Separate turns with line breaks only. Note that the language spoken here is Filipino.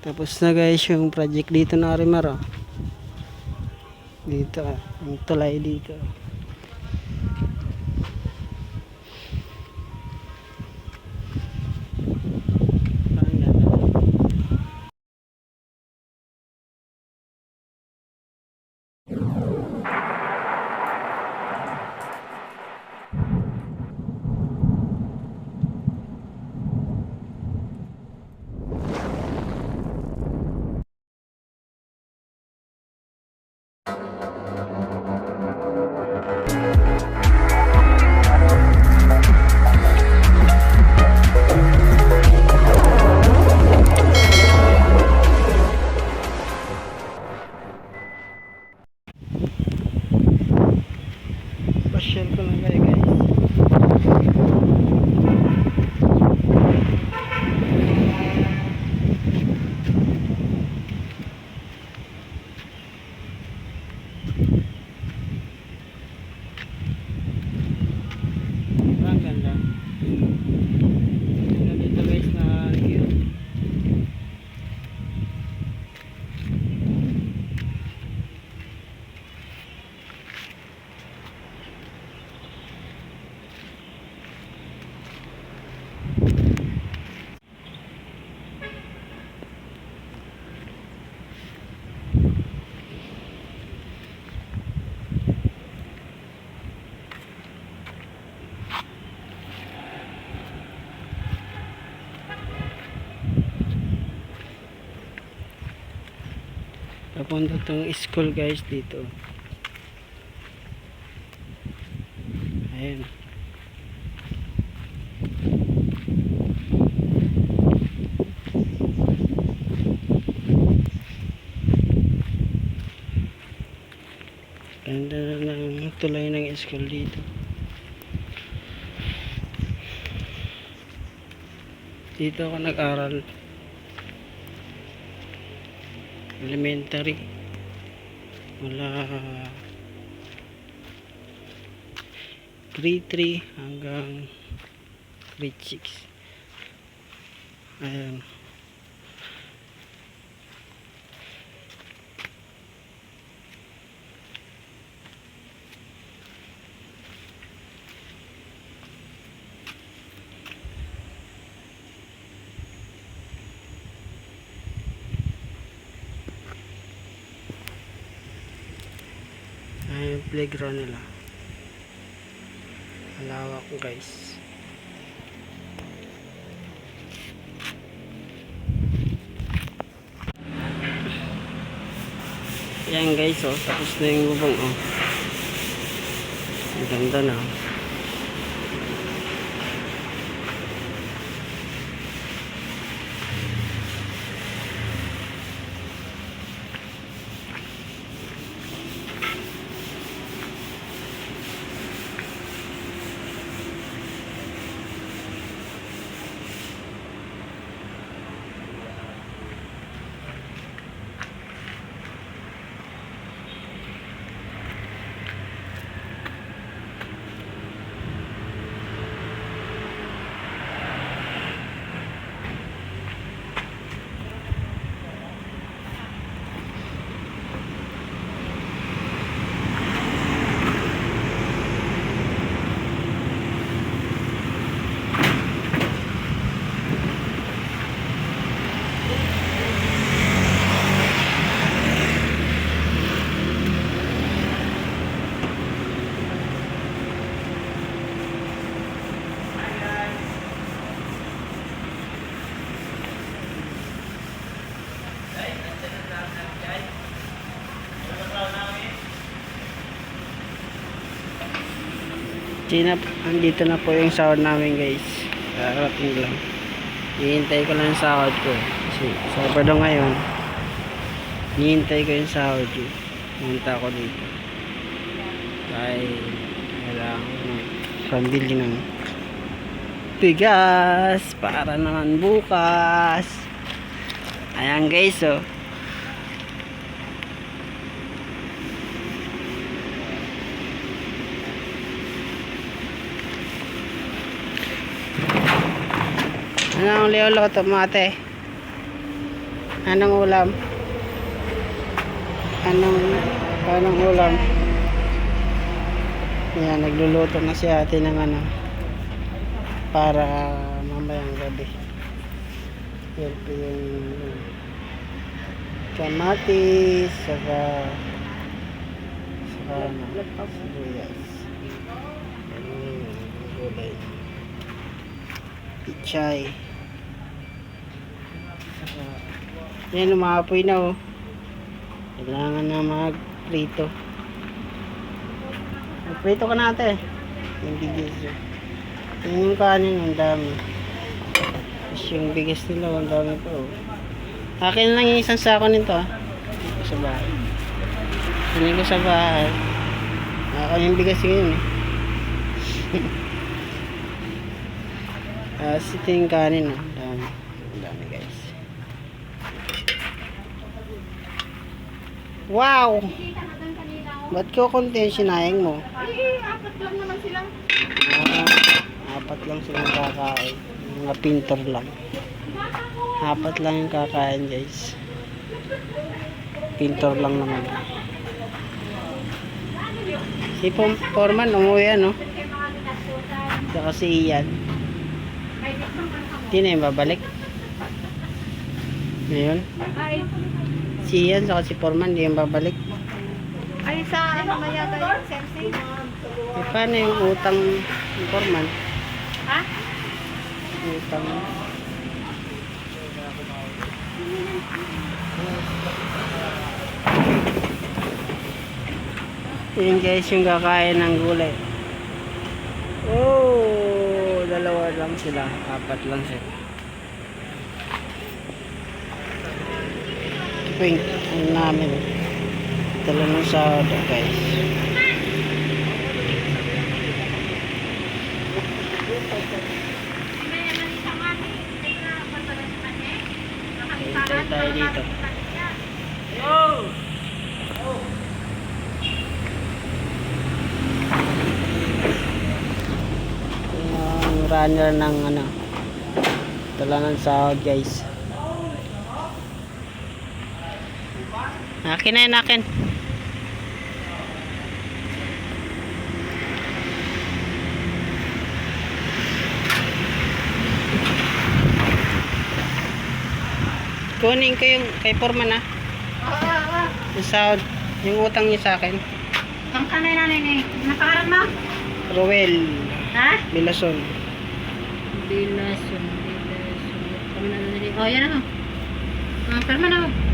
Tapos na guys yung project dito na Arimaro. Dito yung tulay dito. Pasyal ko lang kayo guys. Ang ganda. Ganda dito guys na view. Papunta tong school guys dito. Ayan. Ganda na ng tulay ng school dito. Dito ako nag-aral. Elementary. Mula grade 3 hanggang grade 6. Ayan. Ayan yung playground nila. Malawak guys. Ayan guys, oh, tapos na yung bubong, oh. Ang ganda na. Andito na po yung sahod namin guys. Darating lang. Hihintay ko lang yung sahod ko. Kasi Sabado ngayon. Hihintay ko yung sahod ko. Pumunta ako dito. Dahil kailangan ko ng pambili ng bigas para naman bukas. Ayan guys, oh. Anong lolo tomate? Anong ulam? Anong ulam? Yan, nagluluto na si ate ng ano para mamayang gabi. Yan po yung kamatis, saka sibuyas. Gulay. Pichay. Saka, yan, lumapoy na oh. Kailangan na mag-prito. Mag-prito ka natin. Yung bigas yun. Yung kanin, ang dami. Tapos yung bigas nila, ang dami po oh. Akin lang yung isang sako nito ah. Hindi ko sa bahay. Hindi ko sa bahay. Ako yung bigas yun eh. Ito yung kanin ah. Dami. Dami guys. Wow! Ba't ko konti yung sinayang mo?
Apat lang naman sila.
Apat lang silang kakain. Mga pintor lang. Apat lang yung kakain guys. Pintor lang naman. Si Foreman umuwi ano? Saka si Ian. Hindi na yung babalik. Ngayon. Si Ian saka si Foreman hindi yung babalik.
Ay, sa ano maya tayo, Sensei?
Paano yung utang ni Foreman?
Ha?
Utang. Yun guys yung kakain ng gulay. Oh, dalawa lang sila, apat lang sila. Ito yung ano namin. Dala ng sahod guys. Hintay tayo dito. Yung runner ng ano, dala ng sahod guys. Akin na yun, akin. Kunin ko yung kay Foreman ha. Yung sahod, yung utang niya sa akin.
Ang kanay na nini. Nakaharap mo?
Roel
Ha?
Bilason.
Bilason. Oh, yan ako. Perma na ako.